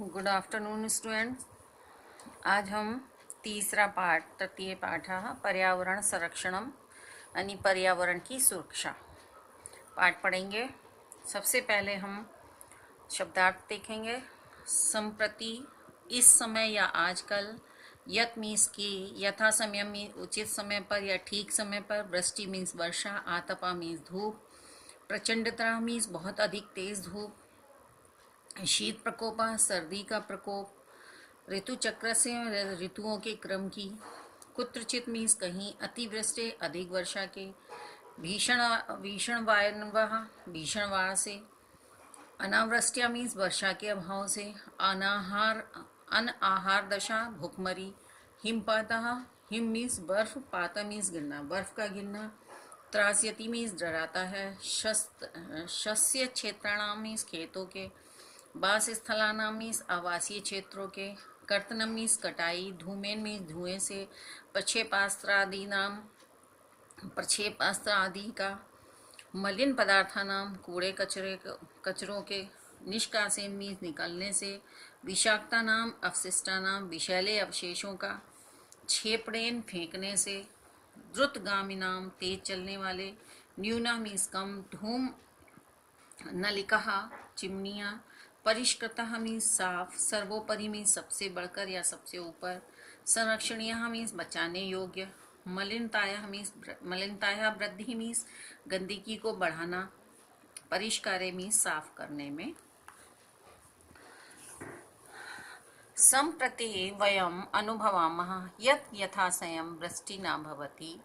Good afternoon students. आज हम तीसरा पाठ तृतीय पाठ पर्यावरण संरक्षणम यानी पर्यावरण की सुरक्षा पाठ पढ़ेंगे। सबसे पहले हम शब्दार्थ देखेंगे। संप्रति, इस समय या आजकल। यत मीन्स की, यथा समय मीन्स उचित समय पर या ठीक समय पर। वृष्टि मीन्स वर्षा। आतपा मीन्स धूप। प्रचंडता मीन्स बहुत अधिक तेज धूप। शीत प्रकोप सर्दी का प्रकोप। ऋतु चक्र से ऋतुओं के क्रम की। कुत्रचित मीन्स कहीं। अतिवृष्टि अधिक वर्षा के। भीषण भीषण वायनवः भीषण बाढ़ से। अनावृष्टिया मीन्स वर्षा के अभाव से। अनआहार दशा भुखमरी। हिमपातः, हिम मीन्स बर्फ। पात मीन्स गिरना, बर्फ का गिरना। त्रास्यति मीन्स डराता है। शस्य क्षेत्राणाम मीन्स खेतों के। वास स्थलानाम मीन्स आवासीय क्षेत्रों के। कर्तनम मीन्स कटाई। धूमेन मीन्स धुएं से। प्रक्षेपास्त्र आदि का। मलिन पदार्थानाम कूड़े कचरों के। निष्कासन मीन्स निकलने से। विषाक्ता नाम अवशिष्टानाम विषैले अवशेषों का। क्षेपणेन फेंकने से। द्रुतगामी नाम तेज चलने वाले। न्यूना मीन्स कम। धूम नलिका चिमनियाँ। परिष्कृतः मीन्स साफ। सर्वोपरि मीन्स सबसे बढ़कर या सबसे ऊपर। संरक्षणीय मीन्स बचाने योग्य। मलिनताया वृद्धि मीन्स गंदगी को बढ़ाना। परिष्कारे मीन्स साफ करने में। सम्प्रति वयम् अनुभवामः यत् यथासमयं वृष्टि न भवति।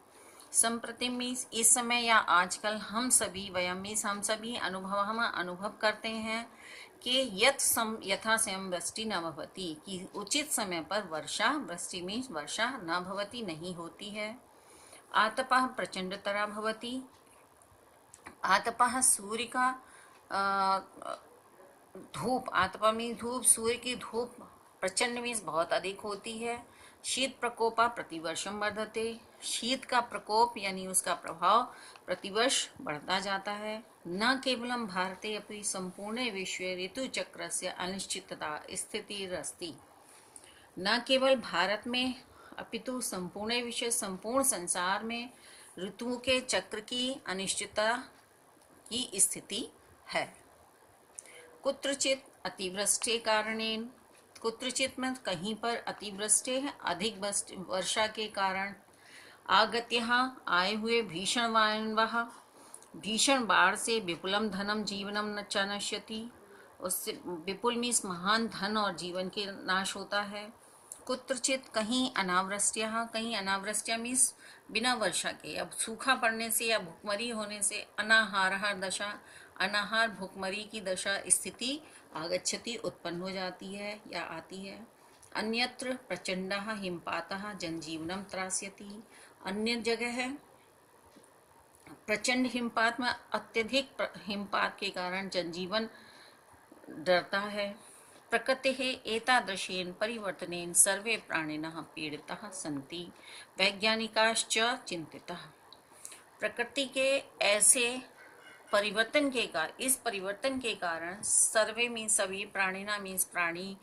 संप्रति मीन्स इस समय या आजकल। हम सभी, वयम मीन्स हम सभी, अनुभव करते हैं कि यथा समय वृष्टि न भवति, कि उचित समय पर वर्षा, वृष्टि मीन्स वर्षा, न भवति नहीं होती है। आतपः प्रचंडतरा भवति। आतपः सूर्य का धूप। आतपा मीन्स धूप। सूर्य की धूप प्रचंड मीन्स बहुत अधिक होती है। शीत प्रकोपा प्रतिवर्षम वर्धते। शीत का प्रकोप यानी उसका प्रभाव प्रतिवर्ष बढ़ता जाता है। न केवलम भारते अपि संपूर्ण विश्व ऋतु चक्र से अनिश्चितता स्थितिरस्ति। न केवल भारत में अपितु संपूर्ण विश्व, संपूर्ण संसार में ऋतुओं के चक्र की अनिश्चितता की स्थिति है। कुत्रचित अतिवृष्टि कारणेन। कुत्रचित में कहीं पर अतिवृष्टि है, अधिक वर्षा के कारण। आगत्यः आए हुए। भीषण वायनवः भीषण बाढ़ से। विपुलम धनम जीवनम न च नश्यति, उससे विपुल मीन्स महान धन और जीवन के नाश होता है। कुत्रचित कहीं। अनावृष्टिया, कहीं अनावृष्टिया मीन्स बिना वर्षा के, अब सूखा पड़ने से या भुखमरी होने से। अनाहार दशा, अनाहार भुखमरी की दशा स्थिति आगच्छति उत्पन्न हो जाती है या आती है। अन्यत्र प्रचंडः हिमपातः जनजीवनम त्रास्यति। अन्य जगह है प्रचंड हिमपात में, अत्यधिक हिमपात के कारण जनजीवन डरता है। प्रकृतिः एतादृशेन परिवर्तनेन सर्वे प्राणिनः पीड़िताः सन्ति, वैज्ञानिकाश्च चिन्तिताः। प्रकृति के ऐसे परिवर्तन के कारण, इस परिवर्तन के कारण सर्वे मीन्स सभी, प्राणिना मीन्स प्राणी,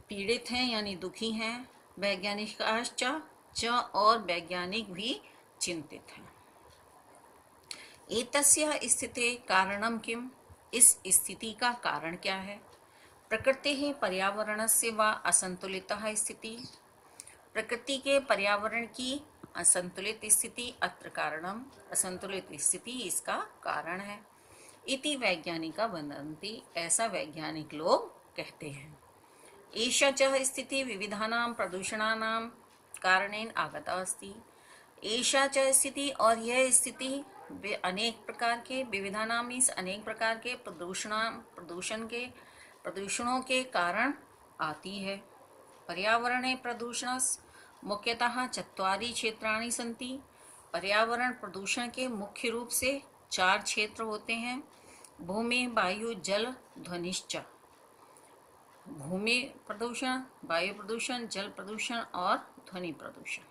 पीड़ित हैं यानी दुखी हैं। वैज्ञानिकाश्च च और वैज्ञानिक भी चिंतित हैं। एतस्य स्थिते कारणम किम, इस स्थिति का कारण क्या है। प्रकृति ही पर्यावरणस्य वा असंतुलितः स्थिति, प्रकृति के पर्यावरण की असंतुलित स्थिति। अत्र कारणम, असंतुलित स्थिति इसका कारण है। इति वैज्ञानिका वदन्ति, ऐसा वैज्ञानिक लोग कहते हैं। एषा च स्थिति विविधानां प्रदूषणानां कारणेन आगता अस्ति। एषा च स्थिति, और यह स्थिति अनेक प्रकार के, विविधानां मीन्स अनेक प्रकार के, प्रदूषणों के कारण आती है। पर्यावरणे प्रदूषणस् मुख्यतः चत्वारि क्षेत्राणि सन्ति। पर्यावरण प्रदूषण के मुख्य रूप से 4 क्षेत्र होते हैं। भूमि, वायु, जल, ध्वनिश्च। भूमि प्रदूषण, वायु प्रदूषण, जल प्रदूषण और ध्वनि प्रदूषण।